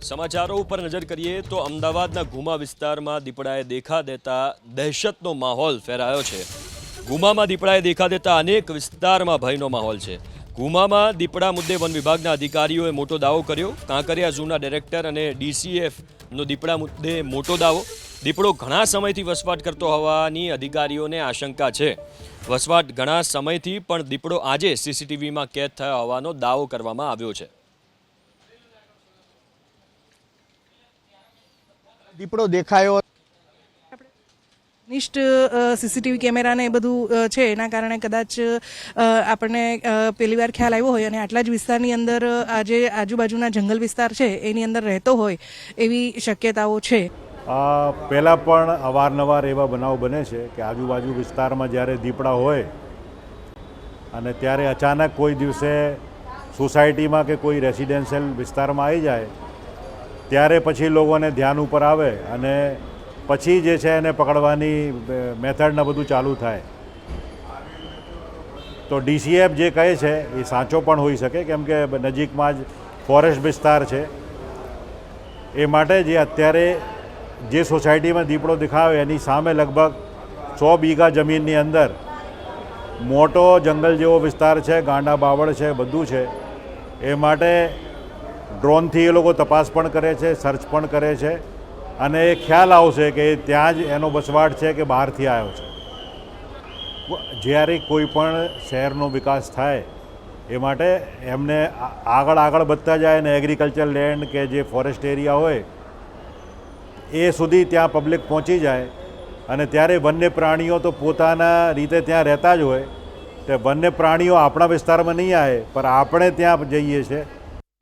સમાચારો ઉપર નજર કરીએ તો અમદાવાદના ગુમા વિસ્તારમાં દીપડાએ દેખા દેતા દહેશતનો માહોલ ફેલાયો છે। ગુમામાં દીપડાએ દેખા દેતા અનેક વિસ્તારમાં ભયનો માહોલ છે। ગુમામાં દીપડા મુદ્દે વન વિભાગના અધિકારીઓએ મોટો દાવો કર્યો। કાંકરિયા ઝૂના ડાયરેક્ટર અને ડીસીએફનો દીપડા મુદ્દે મોટો દાવો। દીપડો ઘણા સમયથી વસવાટ કરતો હોવાની અધિકારીઓને આશંકા છે। વસવાટ ઘણા સમયથી પણ દીપડો આજે સીસીટીવીમાં કેદ થયો હોવાનો દાવો કરવામાં આવ્યો છે। દીપડો દેખાયો નિષ્ઠ સીસીટીવી કેમેરા ને એ બધું છે એના કારણે કદાચ આપણને પહેલી વાર ખ્યાલ આવ્યો હોય અને આટલા જ વિસ્તારની અંદર આજે આજુબાજુના જંગલ વિસ્તાર છે એની અંદર રહેતો હોય એવી શક્યતાઓ છે। પહેલાં પણ અવારનવાર એવા બનાવ બને છે કે આજુબાજુ વિસ્તારમાં જ્યારે દીપડા હોય અને ત્યારે અચાનક કોઈ દિવસે સોસાયટીમાં કે કોઈ રેસિડેન્શિયલ વિસ્તારમાં આવી જાય ત્યારે પછી લોકોને ધ્યાન ઉપર આવે અને પછી જે છે એને પકડવાની મેથડને બધું ચાલુ થાય। તો ડીસીએફ જે કહે છે એ સાચો પણ હોઈ શકે કેમ કે નજીકમાં જ ફોરેસ્ટ વિસ્તાર છે। એ માટે જે અત્યારે જે સોસાયટીમાં દીપડો દેખાયો એની સામે લગભગ 100 વીઘા જમીનની અંદર મોટો જંગલ જેવો વિસ્તાર છે, ગાંડા બાવળ છે, બધું છે। એ માટે ડ્રોનથી એ લોકો તપાસ પણ કરે છે, સર્ચ પણ કરે છે અને એ ખ્યાલ આવશે કે ત્યાં જ એનો વસવાટ છે કે બહારથી આવ્યો છે। જ્યારે કોઈ પણ શહેરનો વિકાસ થાય એ માટે એમને આગળ વધતા જાય અને એગ્રીકલ્ચર લેન્ડ કે જે ફોરેસ્ટ એરિયા હોય એ સુધી ત્યાં પબ્લિક પહોંચી જાય અને ત્યારે વન્ય પ્રાણીઓ તો પોતાના રીતે ત્યાં રહેતા જ હોય। તે વન્ય પ્રાણીઓ આપણા વિસ્તારમાં નહીં આવે પણ આપણે ત્યાં જઈએ છીએ